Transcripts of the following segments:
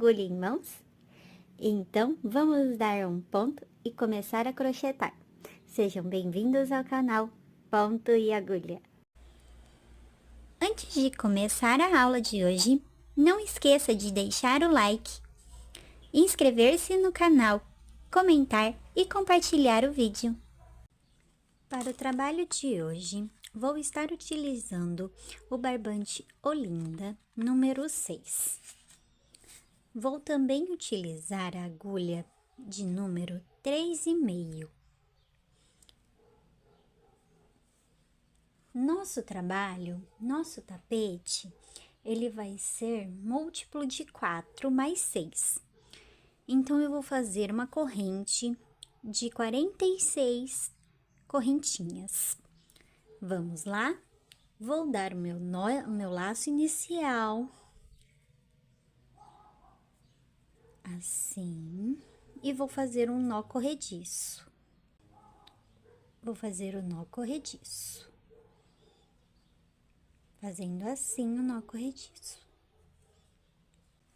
agulha em mãos? Então, vamos dar um ponto e começar a crochetar. Sejam bem-vindos ao canal Ponto e Agulha. Antes de começar a aula de hoje, não esqueça de deixar o like, inscrever-se no canal, comentar e compartilhar o vídeo. Para o trabalho de hoje, vou estar utilizando o barbante Olinda número 6. Vou também utilizar a agulha de número 3,5. Nosso trabalho, nosso tapete, ele vai ser múltiplo de 4 mais 6. Então, eu vou fazer uma corrente de 46 correntinhas. Vamos lá? Vou dar o meu laço inicial. Assim. E vou fazer um nó corrediço. Vou fazer o nó corrediço. Fazendo assim o nó corrediço.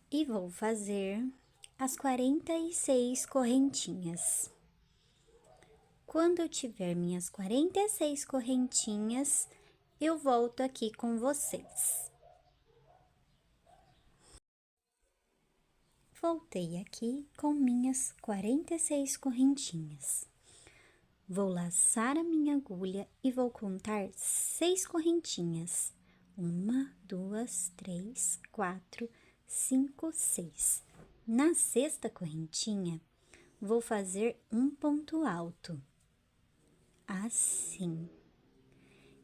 E vou fazer as 46 correntinhas. Quando eu tiver minhas 46 correntinhas, eu volto aqui com vocês. Voltei aqui com minhas 46 correntinhas. Vou laçar a minha agulha e vou contar 6 correntinhas. 1, 2, 3, 4, 5, 6. Na sexta correntinha, vou fazer um ponto alto. Assim.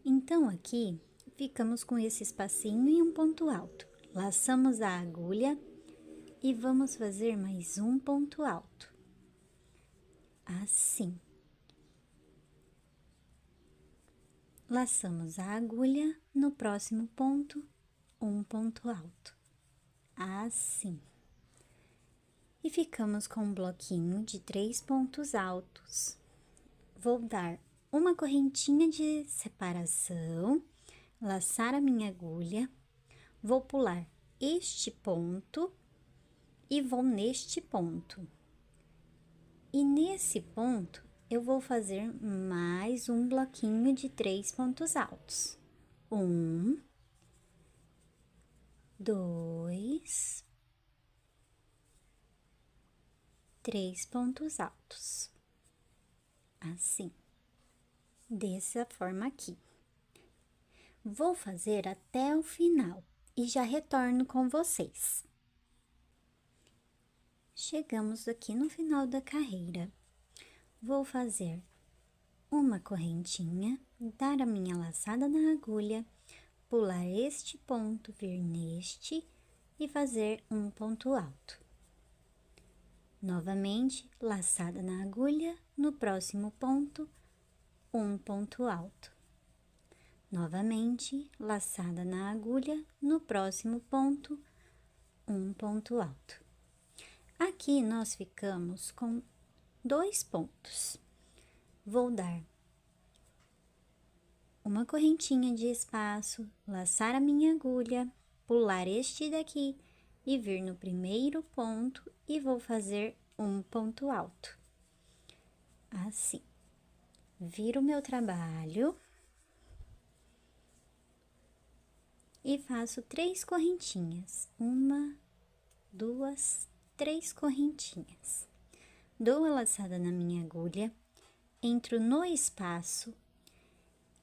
Então, aqui, ficamos com esse espacinho e um ponto alto. Laçamos a agulha e vamos fazer mais um ponto alto. Assim. Laçamos a agulha, no próximo ponto, um ponto alto. Assim. E ficamos com um bloquinho de 3 pontos altos. Vou dar uma correntinha de separação, laçar a minha agulha, vou pular este ponto e vou neste ponto. E nesse ponto, eu vou fazer mais um bloquinho de 3 pontos altos. 1, 2, 3 pontos altos. Assim. Dessa forma aqui. Vou fazer até o final e já retorno com vocês. Chegamos aqui no final da carreira. Vou fazer uma correntinha, dar a minha laçada na agulha, pular este ponto, vir neste e fazer um ponto alto. Novamente, laçada na agulha, no próximo ponto, um ponto alto. Novamente, laçada na agulha, no próximo ponto, um ponto alto. Aqui, nós ficamos com 2 pontos. Vou dar uma correntinha de espaço, laçar a minha agulha, pular este daqui e vir no primeiro ponto e vou fazer um ponto alto. Assim. Viro o meu trabalho e faço 3 correntinhas. 1, 2, 3 correntinhas. Dou a laçada na minha agulha, entro no espaço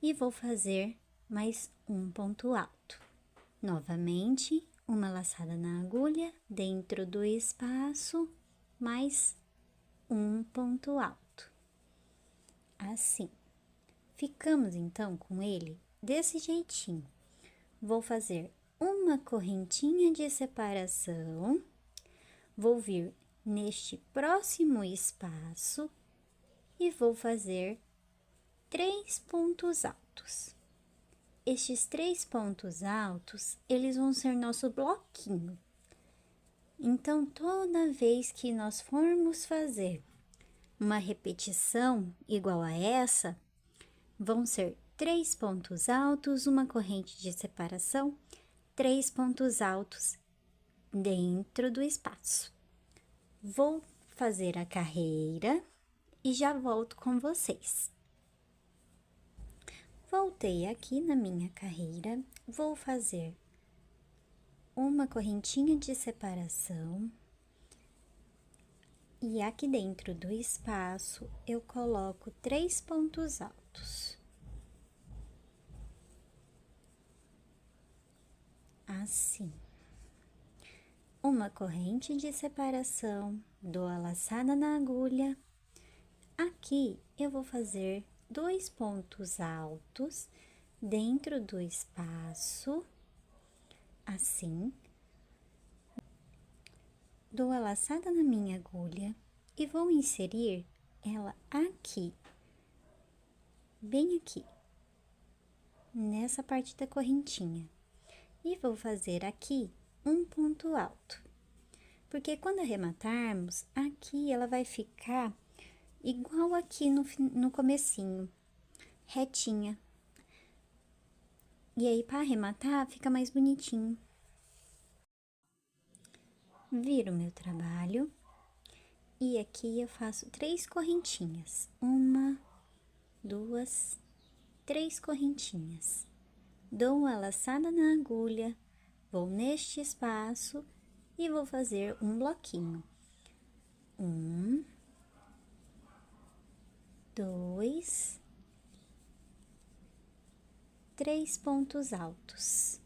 e vou fazer mais um ponto alto. Novamente, uma laçada na agulha, dentro do espaço, mais um ponto alto. Assim. Ficamos, então, com ele desse jeitinho. Vou fazer uma correntinha de separação, vou vir neste próximo espaço e vou fazer 3 pontos altos. Estes 3 pontos altos, eles vão ser nosso bloquinho. Então, toda vez que nós formos fazer uma repetição igual a essa, vão ser 3 pontos altos, uma corrente de separação, 3 pontos altos dentro do espaço. Vou fazer a carreira e já volto com vocês. Voltei aqui na minha carreira, vou fazer uma correntinha de separação e aqui dentro do espaço eu coloco 3 pontos altos. Assim. Uma corrente de separação, dou a laçada na agulha. Aqui eu vou fazer 2 pontos altos dentro do espaço, assim. Dou a laçada na minha agulha e vou inserir ela aqui, bem aqui, nessa parte da correntinha. E vou fazer aqui um ponto alto, porque quando arrematarmos, aqui ela vai ficar igual aqui no comecinho, retinha. E aí, para arrematar, fica mais bonitinho. Viro meu trabalho e aqui eu faço 3 correntinhas. 1, 2, 3 correntinhas. Dou uma laçada na agulha, vou neste espaço e vou fazer um bloquinho. 1, 2, 3 pontos altos.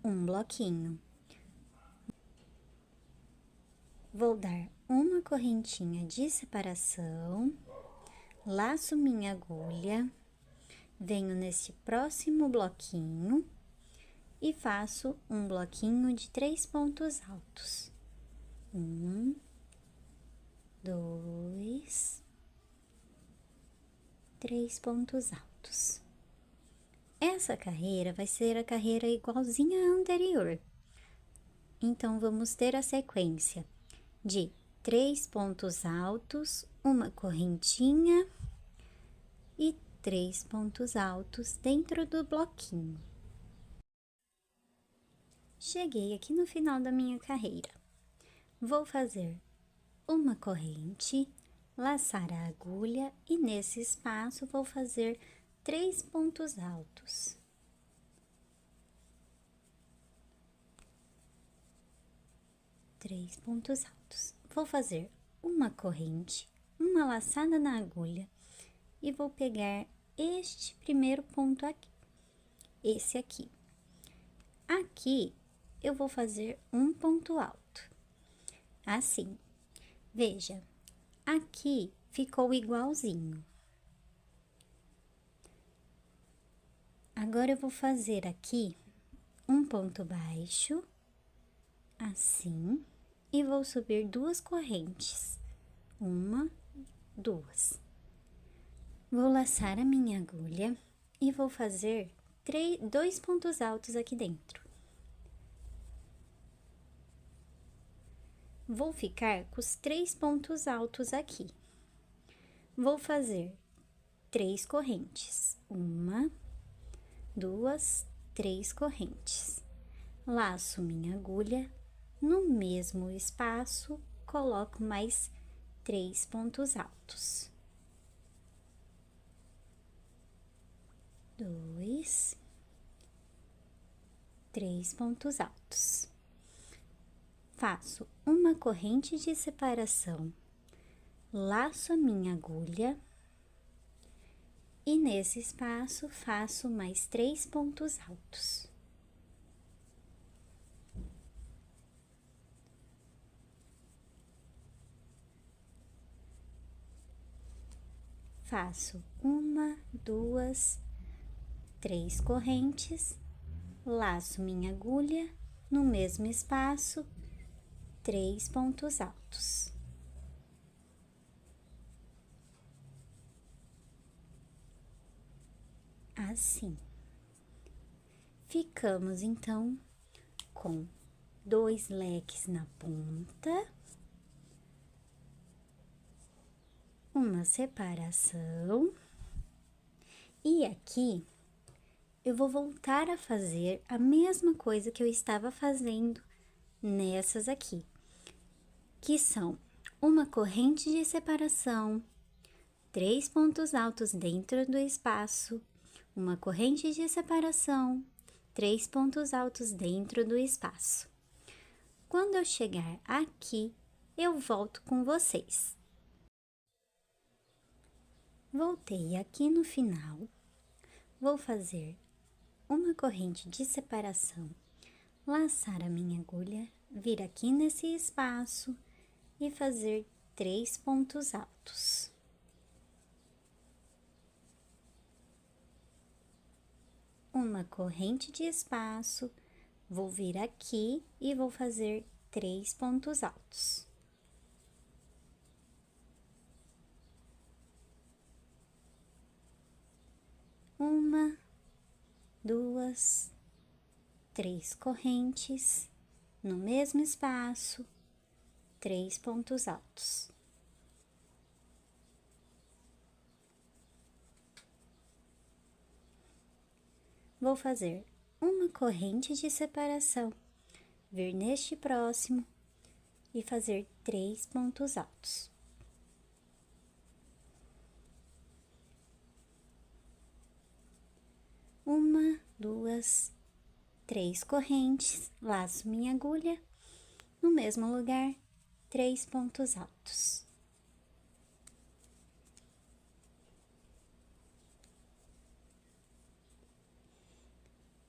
Um bloquinho. Vou dar uma correntinha de separação, laço minha agulha, venho nesse próximo bloquinho e faço um bloquinho de 3 pontos altos. 1, 2, 3 pontos altos. Essa carreira vai ser a carreira igualzinha à anterior. Então, vamos ter a sequência de 3 pontos altos, uma correntinha e 3 pontos altos dentro do bloquinho. Cheguei aqui no final da minha carreira. Vou fazer uma corrente, laçar a agulha e nesse espaço vou fazer 3 pontos altos. Três pontos altos. Vou fazer uma corrente, uma laçada na agulha e vou pegar este primeiro ponto aqui, esse aqui. Aqui eu vou fazer um ponto alto, assim. Veja, aqui ficou igualzinho. Agora eu vou fazer aqui um ponto baixo, assim. E vou subir 2 correntes, 1, 2. Vou laçar a minha agulha e vou fazer 2 pontos altos aqui dentro. Vou ficar com os 3 pontos altos aqui. Vou fazer 3 correntes, 1, 2, 3 correntes. Laço minha agulha. No mesmo espaço, coloco mais 3 pontos altos. 2, 3 pontos altos. Faço uma corrente de separação, laço a minha agulha e nesse espaço faço mais 3 pontos altos. Faço 1, 2, 3 correntes, laço minha agulha, no mesmo espaço, 3 pontos altos. Assim. Ficamos, então, com 2 leques na ponta. Uma separação, e aqui eu vou voltar a fazer a mesma coisa que eu estava fazendo nessas aqui, que são uma corrente de separação, 3 pontos altos dentro do espaço, uma corrente de separação, 3 pontos altos dentro do espaço. Quando eu chegar aqui, eu volto com vocês. Voltei aqui no final, vou fazer uma corrente de separação, laçar a minha agulha, vir aqui nesse espaço e fazer 3 pontos altos. Uma corrente de espaço, vou vir aqui e vou fazer 3 pontos altos. Uma, 2, 3 correntes, no mesmo espaço, 3 pontos altos. Vou fazer uma corrente de separação, vir neste próximo e fazer 3 pontos altos. Uma, 2, 3 correntes, laço minha agulha, no mesmo lugar, 3 pontos altos.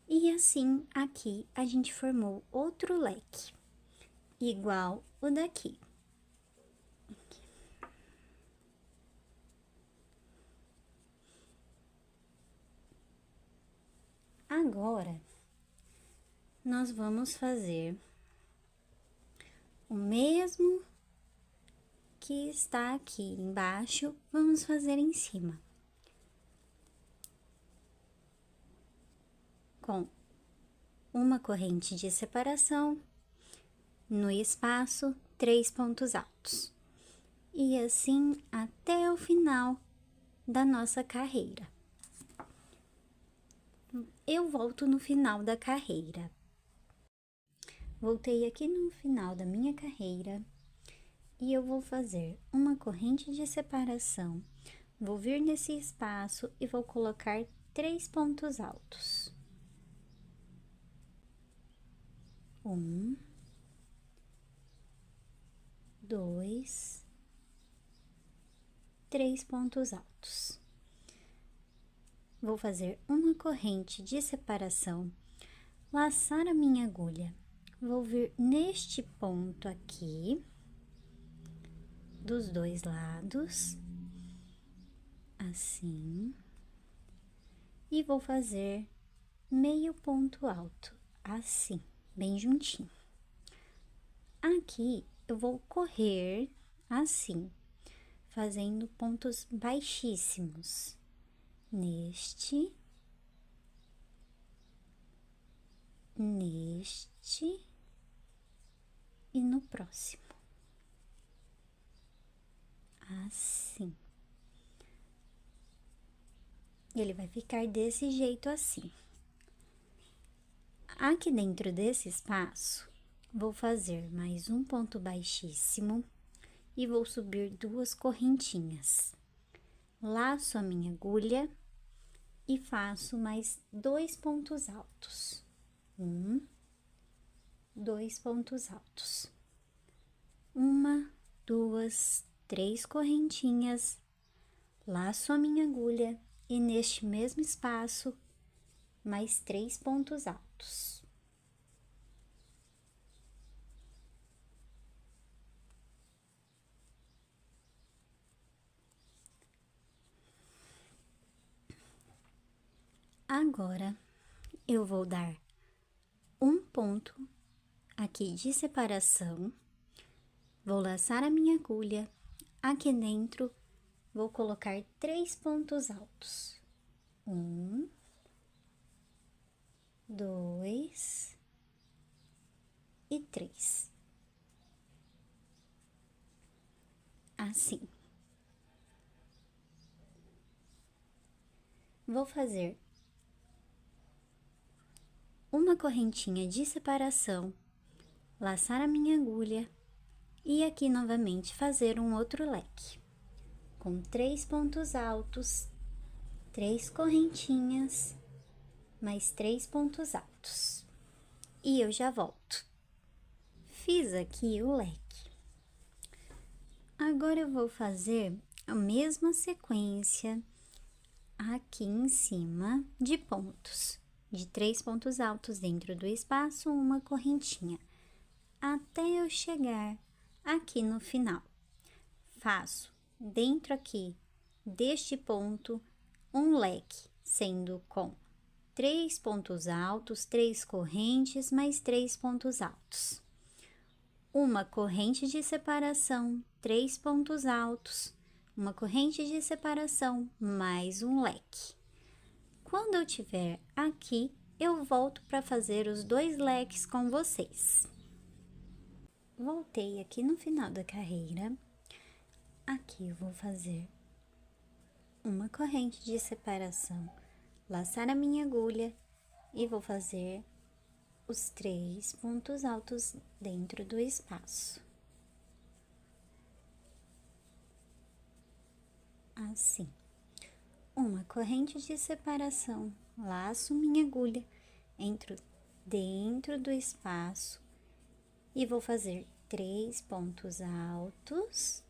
E assim, aqui, a gente formou outro leque, igual o daqui. Agora, nós vamos fazer o mesmo que está aqui embaixo, vamos fazer em cima. Com uma corrente de separação, no espaço, 3 pontos altos. E assim até o final da nossa carreira. Eu volto no final da carreira. Voltei aqui no final da minha carreira e eu vou fazer uma corrente de separação. Vou vir nesse espaço e vou colocar 3 pontos altos. 1, 2, 3 pontos altos. Vou fazer uma corrente de separação, laçar a minha agulha. Vou vir neste ponto aqui, dos dois lados, assim, e vou fazer meio ponto alto, assim, bem juntinho. Aqui, eu vou correr assim, fazendo pontos baixíssimos. Neste, e no próximo. Assim. Ele vai ficar desse jeito assim. Aqui dentro desse espaço, vou fazer mais um ponto baixíssimo e vou subir 2 correntinhas. Laço a minha agulha e faço mais 2 pontos altos. 1, 2 pontos altos. 1, 2, 3 correntinhas, laço a minha agulha e neste mesmo espaço, mais 3 pontos altos. Agora, eu vou dar um ponto aqui de separação, vou laçar a minha agulha, aqui dentro, vou colocar 3 pontos altos. 1, 2 e 3. Assim. Vou fazer uma correntinha de separação, laçar a minha agulha e aqui novamente fazer um outro leque, com 3 pontos altos, 3 correntinhas, mais 3 pontos altos. E eu já volto. Fiz aqui o leque. Agora eu vou fazer a mesma sequência aqui em cima de pontos, de 3 pontos altos dentro do espaço, uma correntinha, até eu chegar aqui no final. Faço dentro aqui deste ponto um leque, sendo com 3 pontos altos, 3 correntes, mais 3 pontos altos. Uma corrente de separação, 3 pontos altos, uma corrente de separação, mais um leque. Quando eu tiver aqui, eu volto para fazer os 2 leques com vocês. Voltei aqui no final da carreira. Aqui eu vou fazer uma corrente de separação, laçar a minha agulha e vou fazer os 3 pontos altos dentro do espaço. Assim. Uma corrente de separação, laço minha agulha, entro dentro do espaço e vou fazer 3 pontos altos,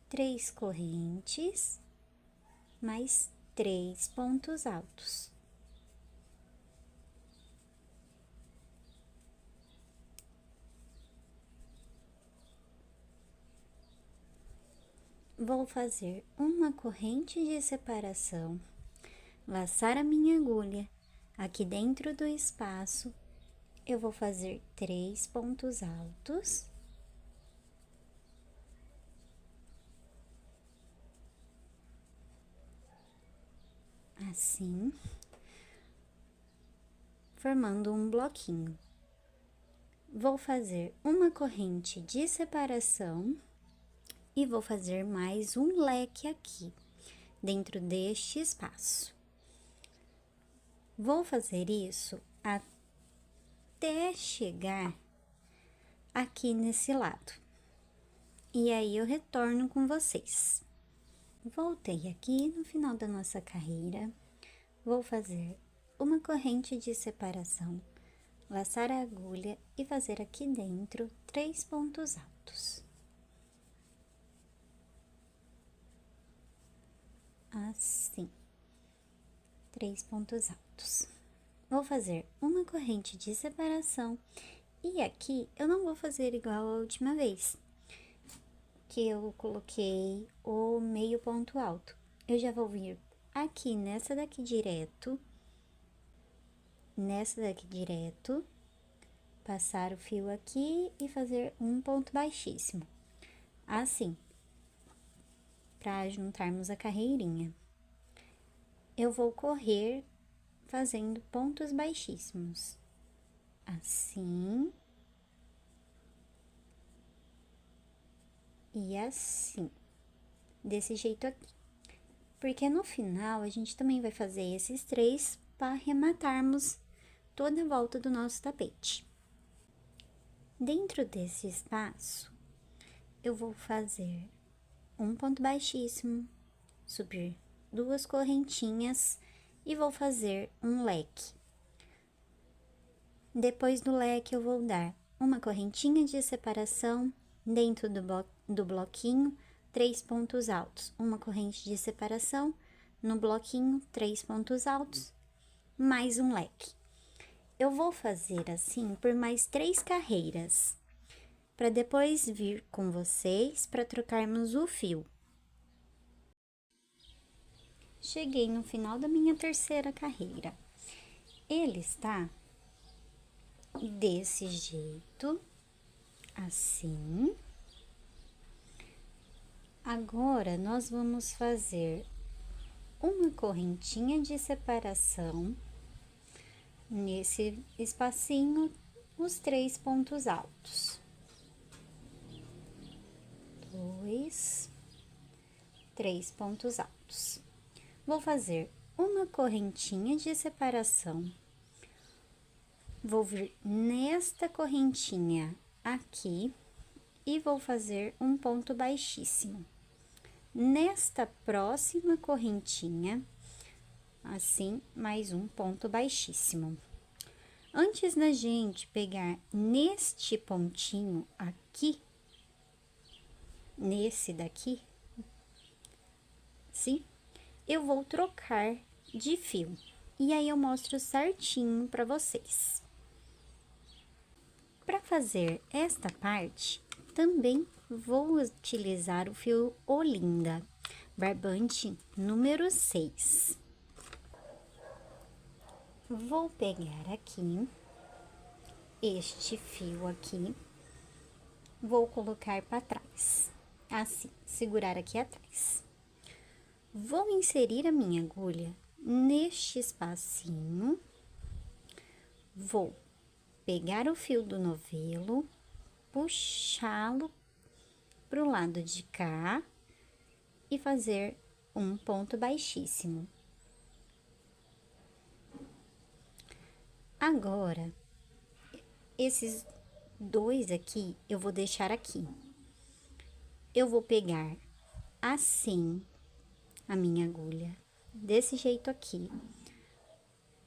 3 correntes, mais 3 pontos altos. Vou fazer uma corrente de separação, laçar a minha agulha, aqui dentro do espaço, eu vou fazer 3 pontos altos. Assim, formando um bloquinho. Vou fazer uma corrente de separação e vou fazer mais um leque aqui, dentro deste espaço. Vou fazer isso até chegar aqui nesse lado. E aí, eu retorno com vocês. Voltei aqui no final da nossa carreira, vou fazer uma corrente de separação, laçar a agulha e fazer aqui dentro 3 pontos altos. Assim, 3 pontos altos. Vou fazer uma corrente de separação e aqui eu não vou fazer igual a última vez, que eu coloquei o meio ponto alto. Eu já vou vir aqui nessa daqui direto, passar o fio aqui e fazer um ponto baixíssimo, assim, para juntarmos a carreirinha. Eu vou correr fazendo pontos baixíssimos, assim. E assim, desse jeito aqui. Porque no final, a gente também vai fazer esses 3 para arrematarmos toda a volta do nosso tapete. Dentro desse espaço, eu vou fazer um ponto baixíssimo, subir 2 correntinhas e vou fazer um leque. Depois do leque, eu vou dar uma correntinha de separação dentro do bloquinho, 3 pontos altos, uma corrente de separação, no bloquinho, 3 pontos altos, mais um leque. Eu vou fazer assim por mais 3 carreiras, para depois vir com vocês para trocarmos o fio. Cheguei no final da minha terceira carreira. Ele está desse jeito, assim. Agora, nós vamos fazer uma correntinha de separação nesse espacinho, os 3 pontos altos. 2, 3 pontos altos. Vou fazer uma correntinha de separação. Vou vir nesta correntinha aqui e vou fazer um ponto baixíssimo. Nesta próxima correntinha, assim, mais um ponto baixíssimo. Antes da gente pegar neste pontinho aqui, nesse daqui, sim, eu vou trocar de fio. E aí, eu mostro certinho para vocês. Para fazer esta parte, também vou utilizar o fio Olinda, barbante número 6. Vou pegar aqui, este fio aqui, vou colocar para trás, assim, segurar aqui atrás. Vou inserir a minha agulha neste espacinho, vou pegar o fio do novelo, puxá-lo pro lado de cá e fazer um ponto baixíssimo. Agora, esses dois aqui, eu vou deixar aqui. Eu vou pegar assim a minha agulha, desse jeito aqui,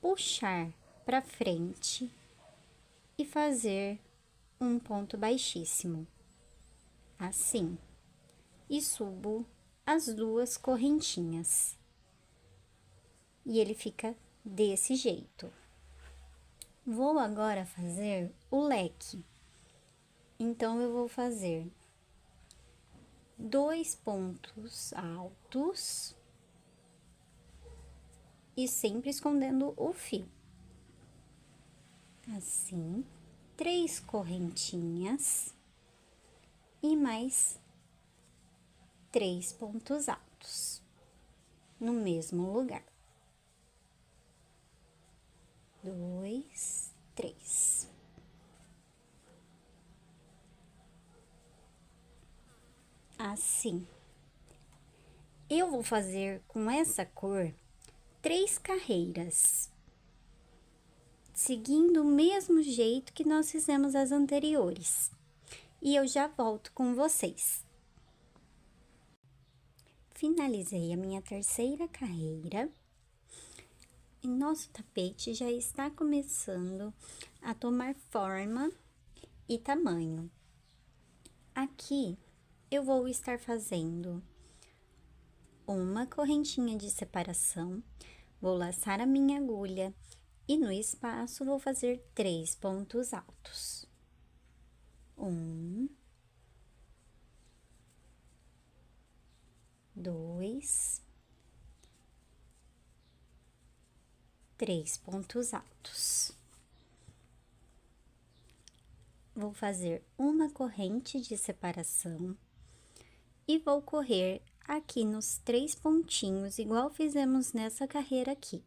puxar pra frente e fazer um ponto baixíssimo, assim, e subo as duas correntinhas. E ele fica desse jeito. Vou agora fazer o leque. Então, eu vou fazer 2 pontos altos e sempre escondendo o fio. Assim, 3 correntinhas e mais 3 pontos altos no mesmo lugar. 2, 3. Assim. Eu vou fazer com essa cor 3 carreiras, seguindo o mesmo jeito que nós fizemos as anteriores. E eu já volto com vocês. Finalizei a minha terceira carreira. E nosso tapete já está começando a tomar forma e tamanho. Aqui, eu vou estar fazendo uma correntinha de separação, vou laçar a minha agulha e no espaço vou fazer 3 pontos altos. 1, 2, 3 pontos altos. Vou fazer uma corrente de separação e vou correr aqui nos 3 pontinhos, igual fizemos nessa carreira aqui.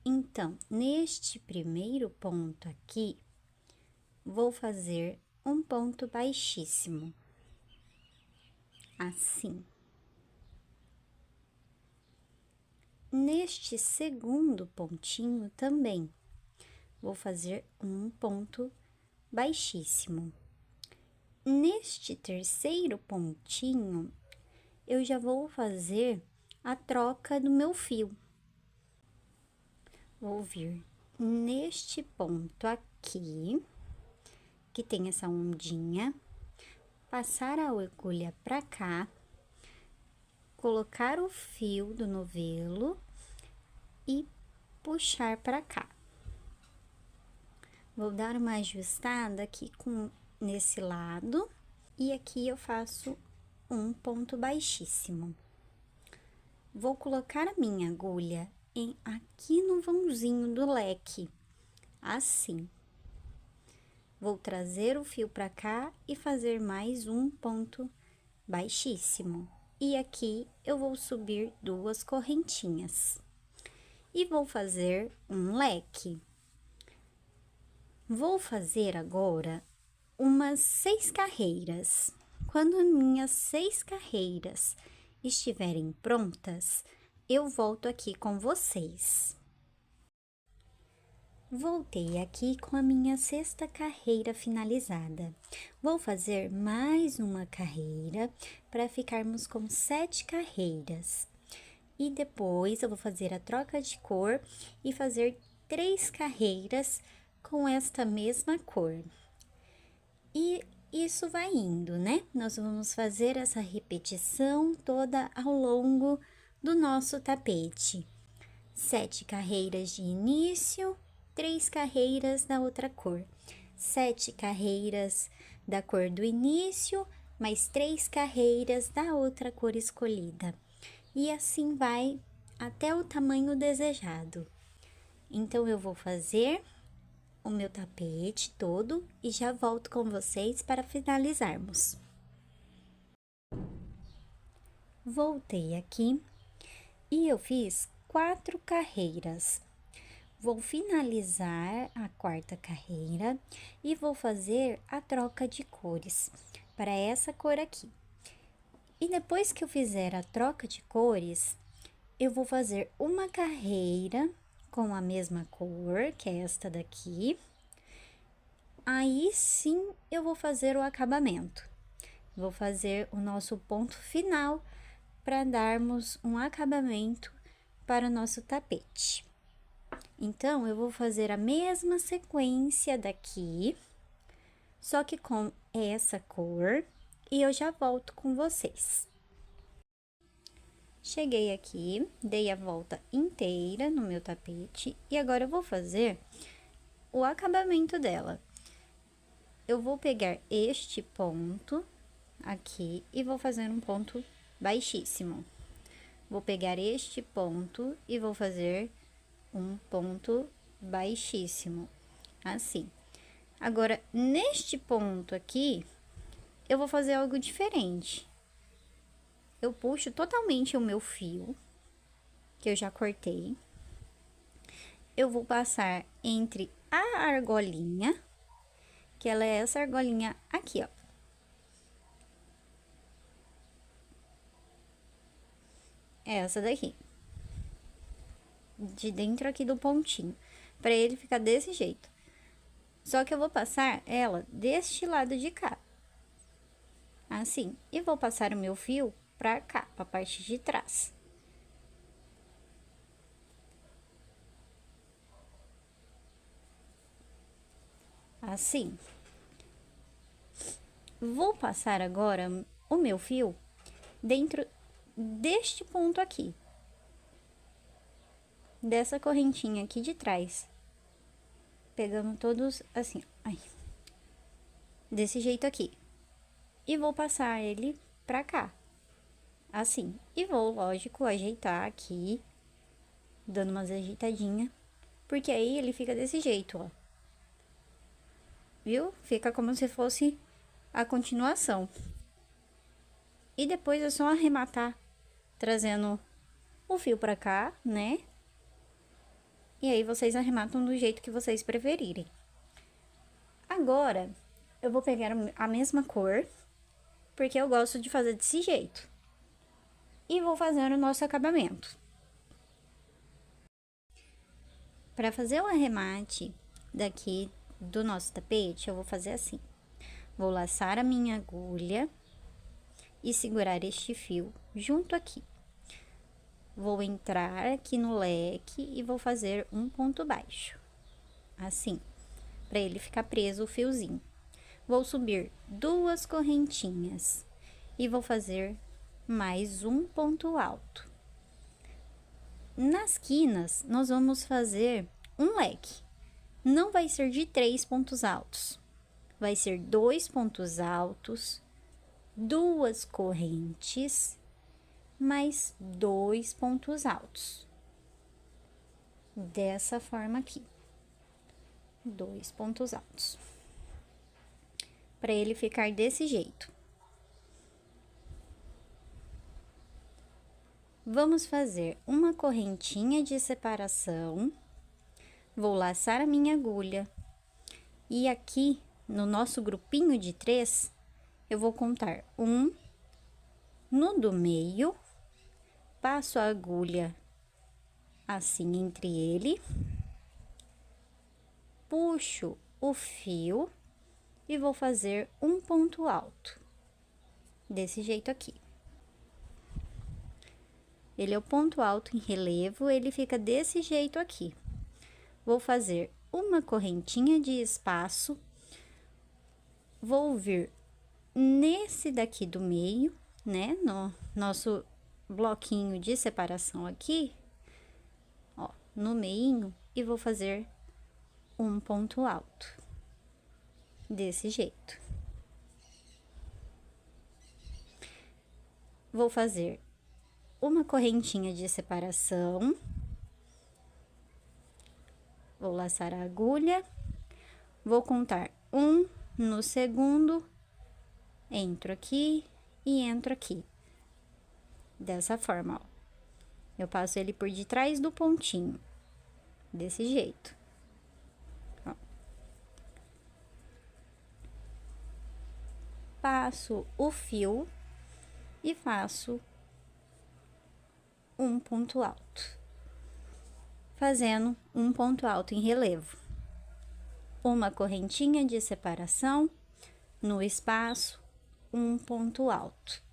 Então, neste primeiro ponto aqui, vou fazer um ponto baixíssimo, assim. Neste segundo pontinho também, vou fazer um ponto baixíssimo. Neste terceiro pontinho, eu já vou fazer a troca do meu fio. Vou vir neste ponto aqui, que tem essa ondinha, passar a agulha pra cá, colocar o fio do novelo e puxar pra cá. Vou dar uma ajustada aqui nesse lado, e aqui eu faço um ponto baixíssimo. Vou colocar a minha agulha aqui no vãozinho do leque, assim. Vou trazer o fio pra cá e fazer mais um ponto baixíssimo. E aqui eu vou subir 2 correntinhas. E vou fazer um leque. Vou fazer agora umas 6 carreiras. Quando minhas 6 carreiras estiverem prontas, eu volto aqui com vocês. Voltei aqui com a minha 6ª carreira finalizada. Vou fazer mais uma carreira para ficarmos com 7 carreiras. E depois eu vou fazer a troca de cor e fazer 3 carreiras com esta mesma cor. E isso vai indo, né? Nós vamos fazer essa repetição toda ao longo do nosso tapete. 7 carreiras de início, 3 carreiras da outra cor. 7 carreiras da cor do início, mais 3 carreiras da outra cor escolhida. E assim vai até o tamanho desejado. Então, eu vou fazer o meu tapete todo e já volto com vocês para finalizarmos. Voltei aqui e eu fiz 4 carreiras. Vou finalizar a 4ª carreira e vou fazer a troca de cores para essa cor aqui. E depois que eu fizer a troca de cores, eu vou fazer uma carreira com a mesma cor, que é esta daqui. Aí sim eu vou fazer o acabamento. Vou fazer o nosso ponto final para darmos um acabamento para o nosso tapete. Então, eu vou fazer a mesma sequência daqui, só que com essa cor, e eu já volto com vocês. Cheguei aqui, dei a volta inteira no meu tapete, e agora eu vou fazer o acabamento dela. Eu vou pegar este ponto aqui e vou fazer um ponto baixíssimo. Vou pegar este ponto e vou fazer um ponto baixíssimo, assim. Agora, neste ponto aqui, eu vou fazer algo diferente. Eu puxo totalmente o meu fio, que eu já cortei. Eu vou passar entre a argolinha, que ela é essa argolinha aqui, ó. É essa daqui. De dentro aqui do pontinho, para ele ficar desse jeito. Só que eu vou passar ela deste lado de cá, assim, e vou passar o meu fio pra cá, pra parte de trás. Assim. Vou passar agora o meu fio dentro deste ponto aqui. Dessa correntinha aqui de trás. Pegando todos assim, ai. Desse jeito aqui. E vou passar ele pra cá. Assim. E vou, lógico, ajeitar aqui. Dando umas ajeitadinhas. Porque aí ele fica desse jeito, ó. Viu? Fica como se fosse a continuação. E depois é só arrematar, trazendo o fio pra cá, né? E aí, vocês arrematam do jeito que vocês preferirem. Agora, eu vou pegar a mesma cor, porque eu gosto de fazer desse jeito. E vou fazer o nosso acabamento. Para fazer o arremate daqui do nosso tapete, eu vou fazer assim. Vou laçar a minha agulha e segurar este fio junto aqui. Vou entrar aqui no leque e vou fazer um ponto baixo, assim, para ele ficar preso o fiozinho. Vou subir 2 correntinhas e vou fazer mais um ponto alto. Nas quinas, nós vamos fazer um leque. Não vai ser de 3 pontos altos, vai ser 2 pontos altos, 2 correntes, mais 2 pontos altos. Dessa forma aqui. 2 pontos altos. Para ele ficar desse jeito. Vamos fazer uma correntinha de separação. Vou laçar a minha agulha. E aqui, no nosso grupinho de 3, eu vou contar 1 no do meio, passo a agulha assim entre ele, puxo o fio e vou fazer um ponto alto, desse jeito aqui. Ele é o ponto alto em relevo, ele fica desse jeito aqui. Vou fazer uma correntinha de espaço, vou vir nesse daqui do meio, né, no nosso bloquinho de separação aqui, ó, no meinho, e vou fazer um ponto alto, desse jeito. Vou fazer uma correntinha de separação, vou laçar a agulha, vou contar um no segundo, entro aqui e entro aqui, dessa forma, ó. Eu passo ele por detrás do pontinho, desse jeito. Ó. Passo o fio e faço um ponto alto, fazendo um ponto alto em relevo. Uma correntinha de separação, no espaço, um ponto alto.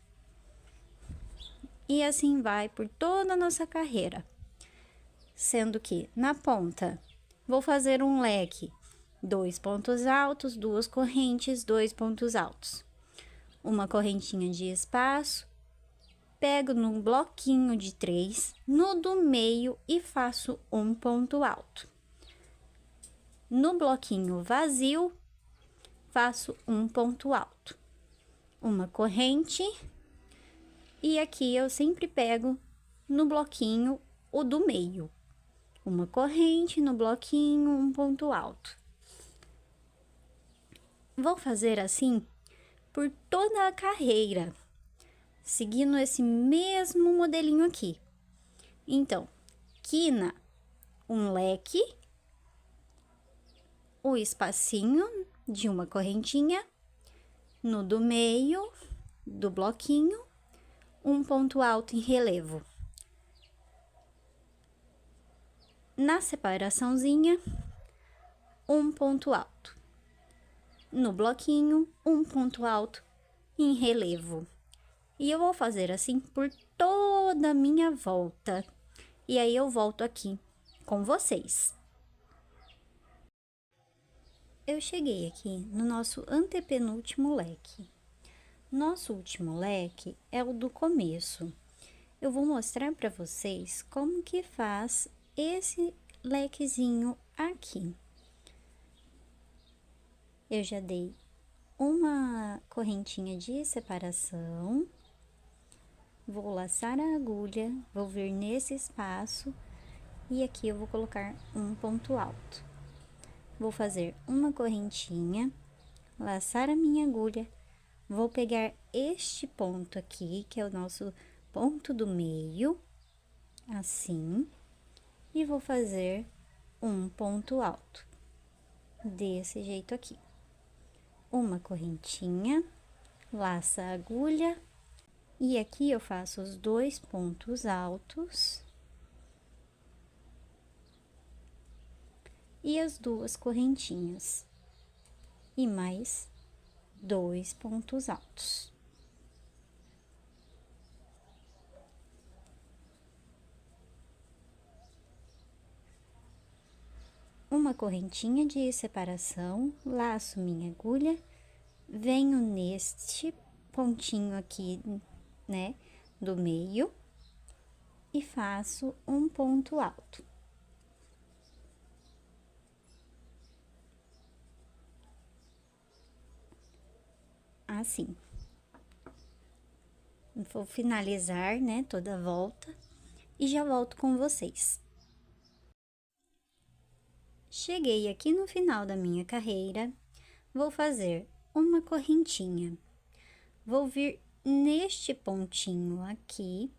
E assim vai por toda a nossa carreira. Sendo que na ponta, vou fazer um leque, 2 pontos altos, 2 correntes, 2 pontos altos. Uma correntinha de espaço, pego no bloquinho de 3, no do meio e faço um ponto alto. No bloquinho vazio, faço um ponto alto. Uma corrente, e aqui eu sempre pego no bloquinho o do meio. Uma corrente no bloquinho, um ponto alto. Vou fazer assim por toda a carreira, seguindo esse mesmo modelinho aqui. Então, quina um leque, o espacinho de uma correntinha, no do meio do bloquinho, um ponto alto em relevo. Na separaçãozinha, um ponto alto. No bloquinho, um ponto alto em relevo. E eu vou fazer assim por toda a minha volta. E aí, eu volto aqui com vocês. Eu cheguei aqui no nosso antepenúltimo leque. Nosso último leque é o do começo. Eu vou mostrar para vocês como que faz esse lequezinho aqui. Eu já dei uma correntinha de separação, vou laçar a agulha, vou vir nesse espaço e aqui eu vou colocar um ponto alto. Vou fazer uma correntinha, laçar a minha agulha, vou pegar este ponto aqui, que é o nosso ponto do meio, assim, e vou fazer um ponto alto, desse jeito aqui. Uma correntinha, laça a agulha, e aqui eu faço os 2 pontos altos e as 2 correntinhas, e mais 2 pontos altos. Uma correntinha de separação, laço minha agulha, venho neste pontinho aqui, né, do meio, e faço um ponto alto. Assim. Vou finalizar, né, toda a volta e já volto com vocês. Cheguei aqui no final da minha carreira, vou fazer uma correntinha. Vou vir neste pontinho aqui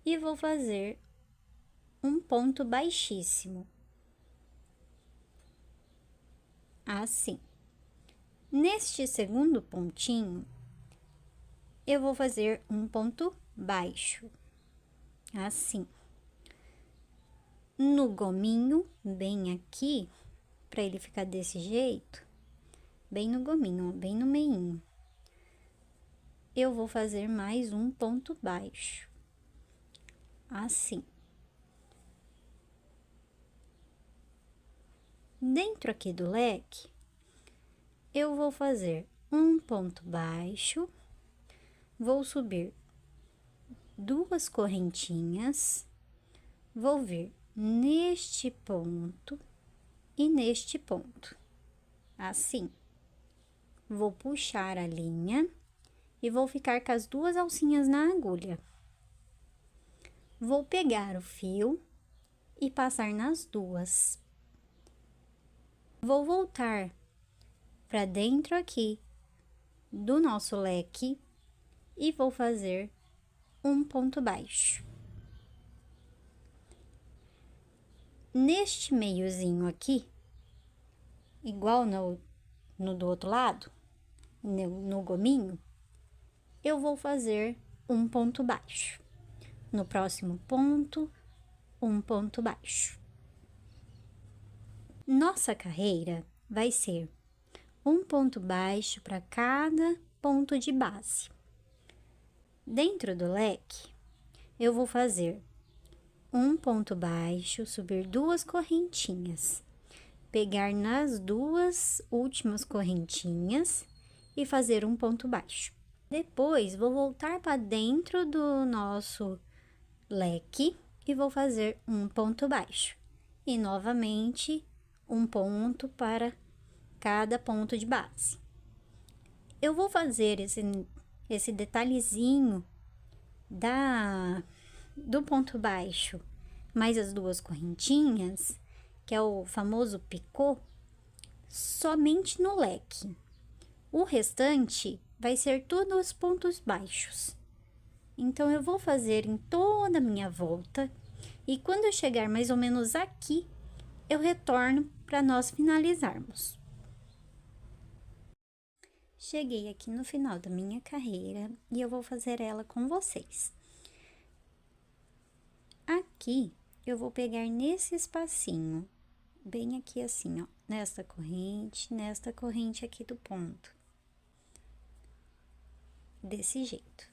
e vou fazer um ponto baixíssimo. Assim. Neste segundo pontinho, eu vou fazer um ponto baixo, assim. No gominho, bem aqui, pra ele ficar desse jeito, bem no gominho, ó, bem no meinho, eu vou fazer mais um ponto baixo, assim. Dentro aqui do leque, eu vou fazer um ponto baixo, vou subir 2 correntinhas, vou vir neste ponto e neste ponto, assim. Vou puxar a linha e vou ficar com as 2 alcinhas na agulha. Vou pegar o fio e passar nas 2. Vou voltar para dentro aqui do nosso leque e vou fazer um ponto baixo. Neste meiozinho aqui, igual no do outro lado, no gominho, eu vou fazer um ponto baixo. No próximo ponto, um ponto baixo. Nossa carreira vai ser um ponto baixo para cada ponto de base. Dentro do leque, eu vou fazer um ponto baixo, subir 2 correntinhas, pegar nas 2 últimas correntinhas e fazer um ponto baixo. Depois, vou voltar para dentro do nosso leque e vou fazer um ponto baixo. E novamente, um ponto para cada ponto de base. Eu vou fazer esse detalhezinho do ponto baixo, mais as 2 correntinhas, que é o famoso picô, somente no leque. O restante vai ser todos os pontos baixos. Então, eu vou fazer em toda a minha volta, e quando eu chegar mais ou menos aqui, eu retorno para nós finalizarmos. Cheguei aqui no final da minha carreira e eu vou fazer ela com vocês. Aqui, eu vou pegar nesse espacinho, bem aqui assim, ó, nesta corrente aqui do ponto. Desse jeito.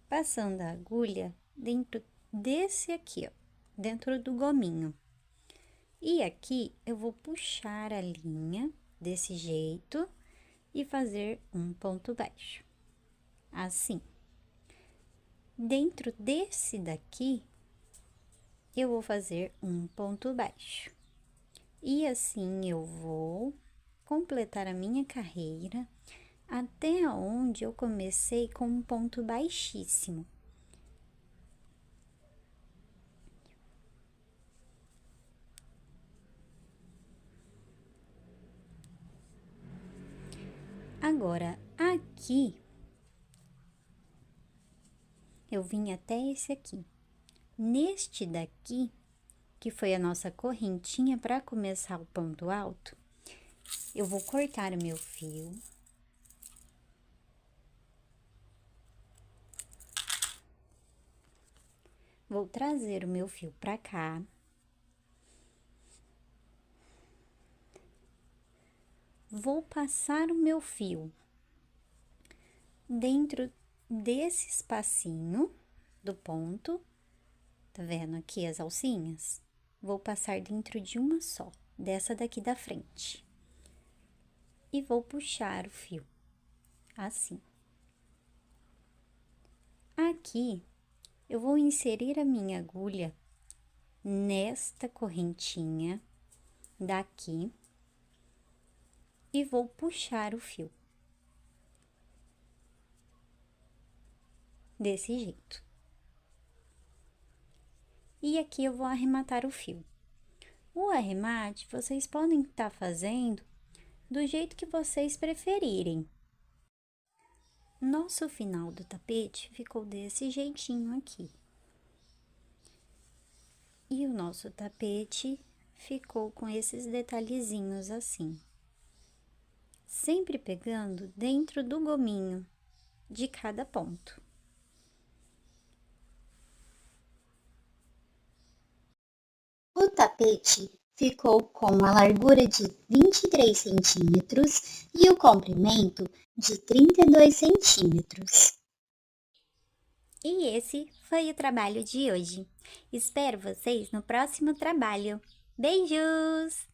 Passando a agulha dentro desse aqui, ó, dentro do gominho. E aqui, eu vou puxar a linha desse jeito e fazer um ponto baixo, assim. Dentro desse daqui, eu vou fazer um ponto baixo. E assim, eu vou completar a minha carreira até onde eu comecei com um ponto baixíssimo. Agora, aqui, eu vim até esse aqui. Neste daqui, que foi a nossa correntinha para começar o ponto alto, eu vou cortar o meu fio. Vou trazer o meu fio para cá. Vou passar o meu fio dentro desse espacinho do ponto, tá vendo aqui as alcinhas? Vou passar dentro de uma só, dessa daqui da frente. E vou puxar o fio, assim. Aqui, eu vou inserir a minha agulha nesta correntinha daqui e vou puxar o fio. Desse jeito. E aqui eu vou arrematar o fio. O arremate, vocês podem estar fazendo do jeito que vocês preferirem. Nosso final do tapete ficou desse jeitinho aqui. E o nosso tapete ficou com esses detalhezinhos assim. Sempre pegando dentro do gominho de cada ponto. tapete ficou com a largura de 23 centímetros e o comprimento de 32 centímetros. E esse foi o trabalho de hoje. Espero vocês no próximo trabalho. Beijos!